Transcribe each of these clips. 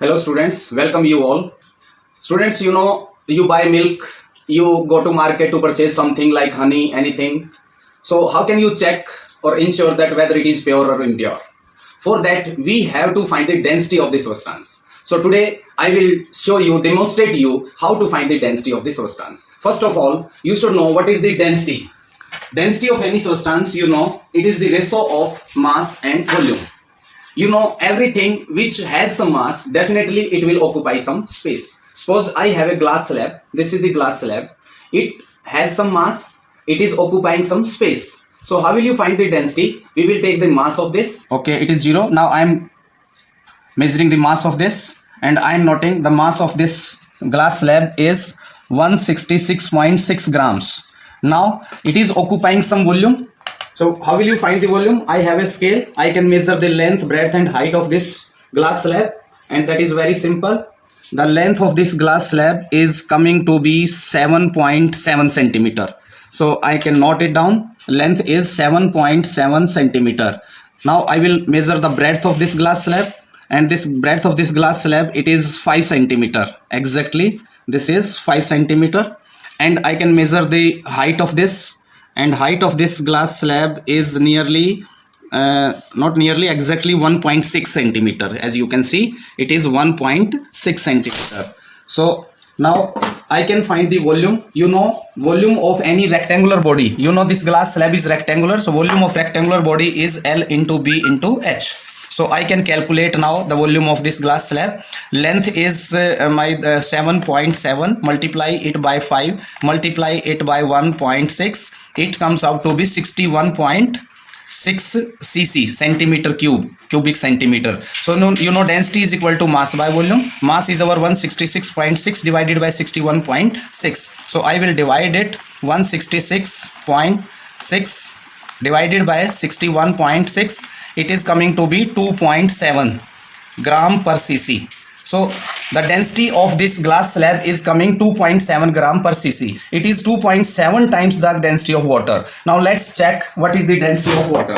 Hello students, welcome you all. Students, you buy milk, you go to market to purchase something like honey, anything. So how can you check or ensure that whether it is pure or impure? For that, we have to find the density of the substance. So today, I will show you, demonstrate you how to find the density of the substance. First of all, you should know what is the density. Density of any substance, it is the ratio of mass and volume. Everything which has some mass, definitely it will occupy some space. Suppose I have a glass slab. This is the glass slab. It has some mass. It is occupying some space. So how will you find the density? We will take the mass of this. Okay, it is 0. Now I am measuring the mass of this, and I am noting the mass of this glass slab is 166.6 grams. Now it is occupying some volume. So how will you find the volume? I have a scale. I can measure the length, breadth and height of this glass slab, and that is very simple. The length of this glass slab is coming to be 7.7 centimeter. So I can note it down. Length is 7.7 centimeter. Now I will measure the breadth of this glass slab, and this breadth of this glass slab, it is 5 centimeter. Exactly, this is 5 centimeter. And I can measure the height of this, and height of this glass slab is nearly not nearly, exactly 1.6 centimeter. As you can see, it is 1.6 centimeter. So now I can find the volume. Volume of any rectangular body. This glass slab is rectangular, so volume of rectangular body is L into B into H. So I can calculate now the volume of this glass slab. Length is 7.7, multiply it by 5, multiply it by 1.6. It comes out to be 61.6 cc, centimeter cube, cubic centimeter. So density is equal to mass by volume. Mass is our 166.6 divided by 61.6. So I will divide it. 166.6 divided by 61.6, it is coming to be 2.7 gram per cc. So the density of this glass slab is coming 2.7 gram per cc. It is 2.7 times the density of water. Now let's check what is the density of water.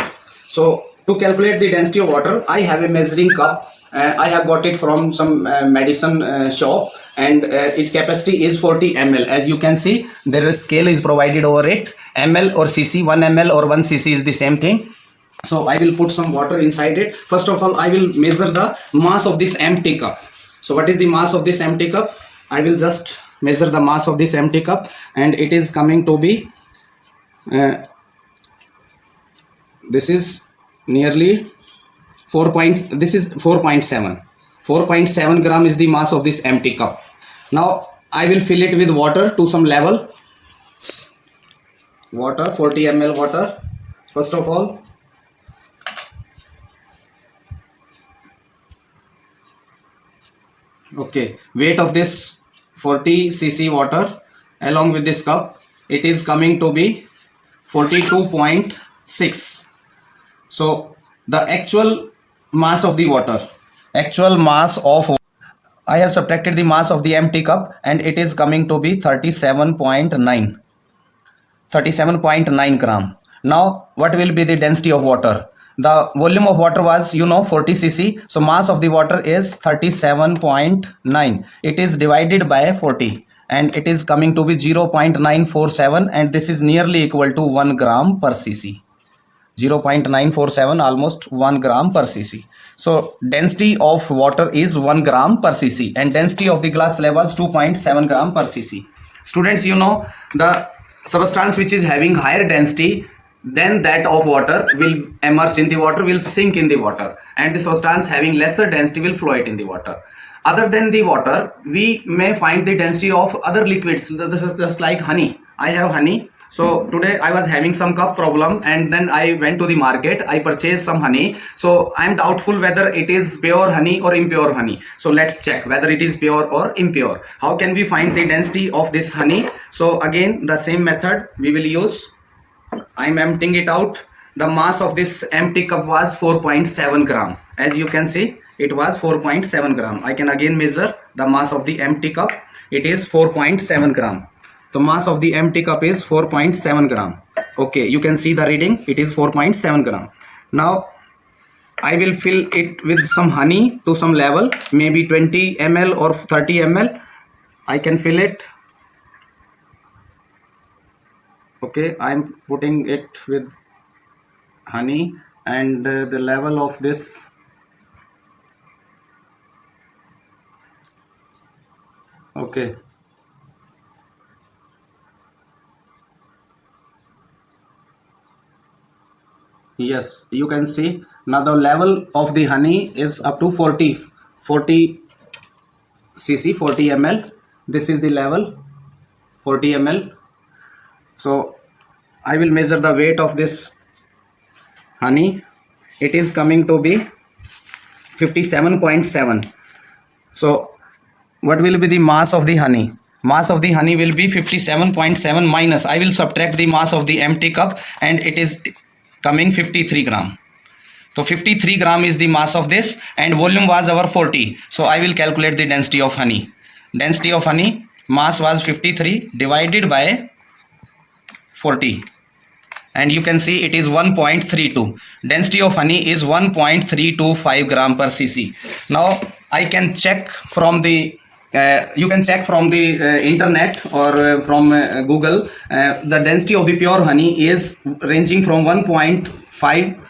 So to calculate the density of water, I have a measuring cup. I have got it from some medicine shop, and its capacity is 40 ml. As you can see, there is scale is provided over it. Ml or cc, 1 ml or 1 cc is the same thing. So I will put some water inside it. First of all, I will measure the mass of this empty cup. So what is the mass of this empty cup? I will just measure the mass of this empty cup, and it is coming to be this is nearly 4.7. 4.7 gram is the mass of this empty cup. Now I will fill it with water to some level. Water, 40 ml water. First of all, okay, weight of this 40 cc water along with this cup, it is coming to be 42.6. So the actual mass of the water, I have subtracted the mass of the empty cup, and it is coming to be 37.9 gram. Now what will be the density of water? The volume of water was 40 cc, so mass of the water is 37.9. It is divided by 40, and it is coming to be 0.947, and this is nearly equal to 1 gram per cc. 0.947, almost 1 gram per cc. So density of water is 1 gram per cc, and density of the glass slab was 2.7 gram per cc. Students, the substance which is having higher density than that of water will immerse in the water, will sink in the water, and the substance having lesser density will float in the water. Other than the water, we may find the density of other liquids, just like honey. I have honey. So today I was having some cough problem, and then I went to the market. I purchased some honey. So I am doubtful whether it is pure honey or impure honey. So let's check whether it is pure or impure. How can we find the density of this honey? So again, the same method we will use. I am emptying it out. The mass of this empty cup was 4.7 gram. As you can see, it was 4.7 gram. I can again measure the mass of the empty cup. It is 4.7 gram. The mass of the empty cup is 4.7 gram. Okay, you can see the reading. It is 4.7 gram. Now I will fill it with some honey to some level, maybe 20 ml or 30 ml. I can fill it. Okay, I'm putting it with honey, and the level of this, okay, yes, you can see now the level of the honey is up to 40 cc, 40 ml. This is the level, 40 ml. So I will measure the weight of this honey. It is coming to be 57.7. So what will be the mass of the honey? Mass of the honey will be 57.7 minus, I will subtract the mass of the empty cup, and it is coming 53 gram. So 53 gram is the mass of this, and volume was our 40. So I will calculate the density of honey. Density of honey, mass was 53 divided by 40, and you can see it is 1.32. Density of honey is 1.325 gram per cc. Now I can check from the you can check from the internet or from Google. The density of the pure honey is ranging from 1.35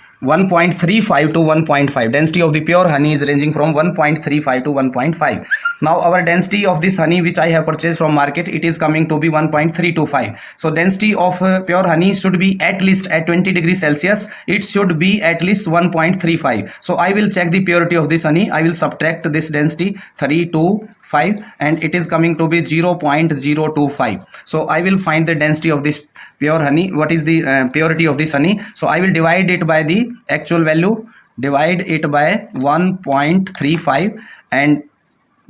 to 1.5. Density of the pure honey is ranging from 1.35 to 1.5. Now our density of this honey which I have purchased from market, it is coming to be 1.325. So density of pure honey should be at least at 20 degrees Celsius. It should be at least 1.35. So I will check the purity of this honey. I will subtract this density 325, and it is coming to be 0.025. So I will find the density of this pure honey. What is the purity of this honey? So I will divide it by the actual value, divide it by 1.35 and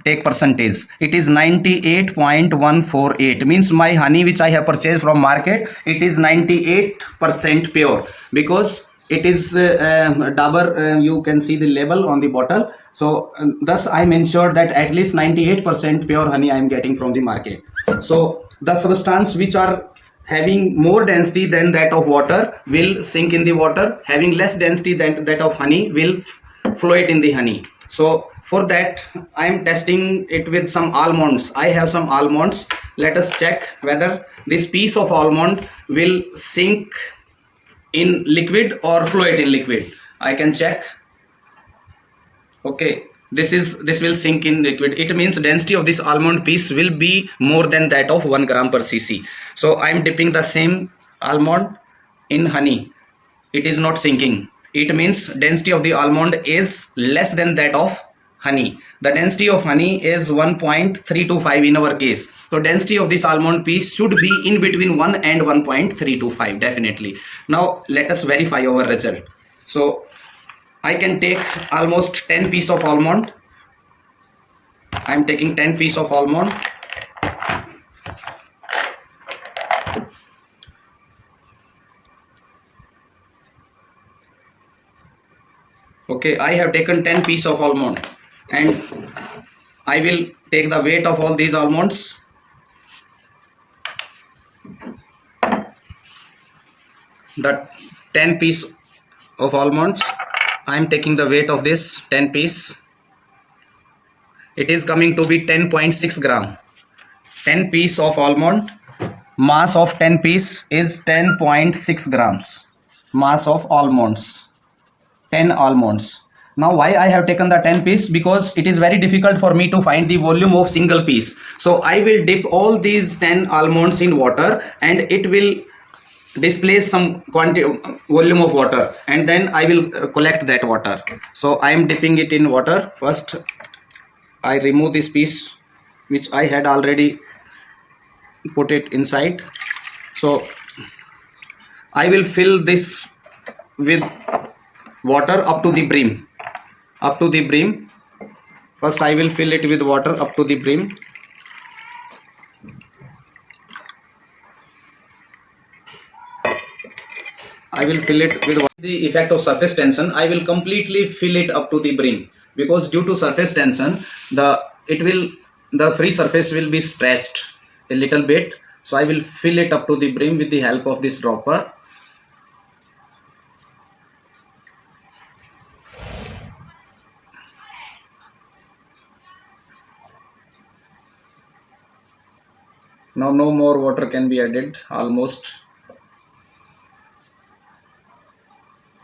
take percentage. It is 98.148. means my honey which I have purchased from market, it is 98% pure, because it is Dabur, you can see the label on the bottle. So thus I am ensured that at least 98% pure honey I am getting from the market. So the substance which are having more density than that of water will sink in the water, having less density than that of honey will float in the honey. So for that I am testing it with some almonds. I have some almonds. Let us check whether this piece of almond will sink in liquid or float in liquid. I can check. Okay, this will sink in liquid. It means density of this almond piece will be more than that of 1 gram per cc. So I am dipping the same almond in honey. It is not sinking. It means density of the almond is less than that of honey. The density of honey is 1.325 in our case. So density of this almond piece should be in between 1 and 1.325 definitely. Now let us verify our result. So I can take almost 10 piece of almond. I am taking 10 piece of almond. Okay, I have taken 10 piece of almond, and I will take the weight of all these almonds. The 10 piece of almonds, I am taking the weight of this 10 piece. It is coming to be 10.6 gram. 10 piece of almond, mass of 10 piece is 10.6 grams. Mass of almonds, 10 almonds. Now why I have taken the 10 piece? Because it is very difficult for me to find the volume of single piece. So I will dip all these 10 almonds in water, and it will displace some quantity volume of water, and then I will collect that water. So I am dipping it in water. First I remove this piece which I had already put it inside. So I will fill this with water up to the brim. Up to the brim. First I will fill it with water up to the brim. I will fill it with the effect of surface tension. I will completely fill it up to the brim, because due to surface tension the free surface will be stretched a little bit. So I will fill it up to the brim with the help of this dropper. Now no more water can be added almost,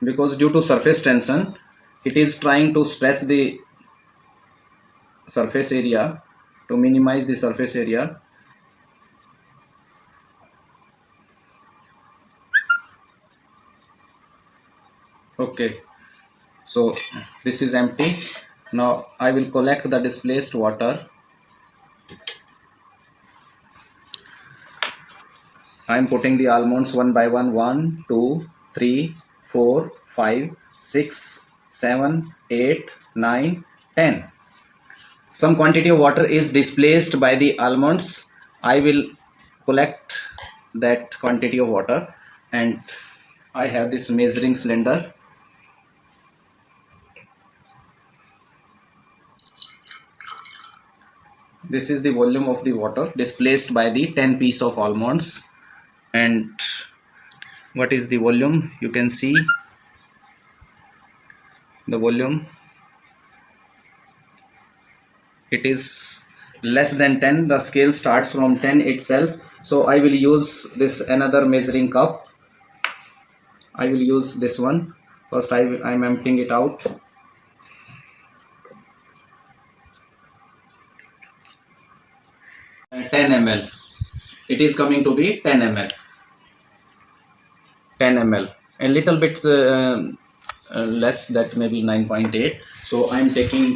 because due to surface tension it is trying to stretch the surface area to minimize the surface area. Okay, so this is empty. Now I will collect the displaced water. I am putting the almonds one by one. 1, 2, 3, 4, 5, 6, 7, 8, 9, 10. Some quantity of water is displaced by the almonds. I will collect that quantity of water, and I have this measuring cylinder. This is the volume of the water displaced by the 10 piece of almonds. And what is the volume? You can see the volume. It is less than 10. The scale starts from 10 itself. So I will use this another measuring cup. I will use this one. First I am emptying it out. And 10 ml. It is coming to be 10 ml. 10 ml. A little bit less, that maybe 9.8. So I am taking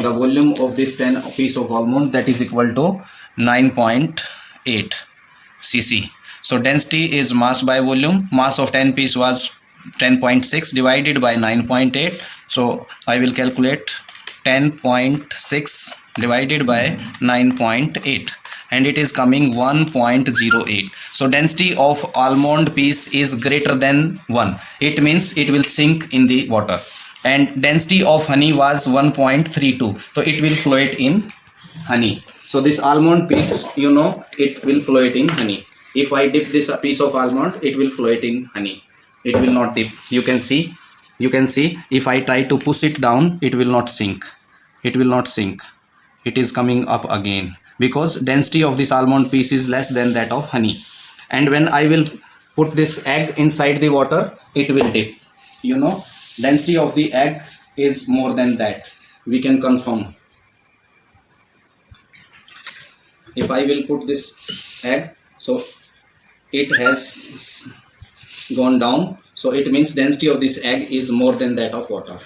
the volume of this 10 piece of almond, that is equal to 9.8 cc. So density is mass by volume. Mass of 10 piece was 10.6 divided by 9.8. So I will calculate 10.6 divided by 9.8, and it is coming 1.08. So density of almond piece is greater than 1. It means it will sink in the water. And density of honey was 1.32. So it will float in honey. So this almond piece, it will float in honey. If I dip this piece of almond, it will float in honey. It will not dip. You can see if I try to push it down, it will not sink. It will not sink. It is coming up again, because density of this almond piece is less than that of honey. And when I will put this egg inside the water, it will dip. Density of the egg is more than that. We can confirm. If I will put this egg, so it has gone down. So it means density of this egg is more than that of water.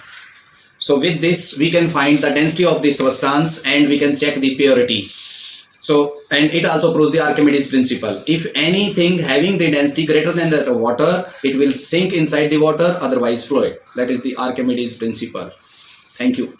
So with this we can find the density of this substance, and we can check the purity. So, and it also proves the Archimedes principle. If anything having the density greater than that of water, it will sink inside the water, otherwise float. That is the Archimedes principle. Thank you.